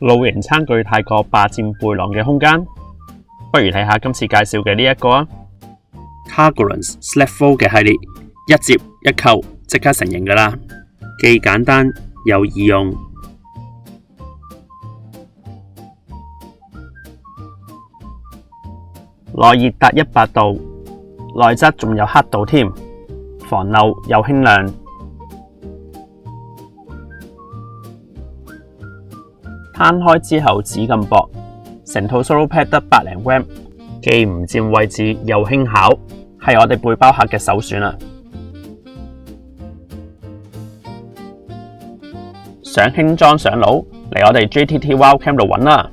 露營餐具太過霸佔背囊嘅空間，不如睇下今次介紹嘅呢一個啊 Cargorunds Sled Fold 嘅系列，一接一扣即刻成型㗎啦，既簡單又易用。內熱達100度，內側仲有刻度添，防漏又輕量。攤開之後紙咁薄，成套 Solo Pad 得百零 gram， 既唔佔位置又輕巧，係我哋背包客嘅首選啊！想輕裝上路，嚟我哋 JTT Wildcamp 度揾啦！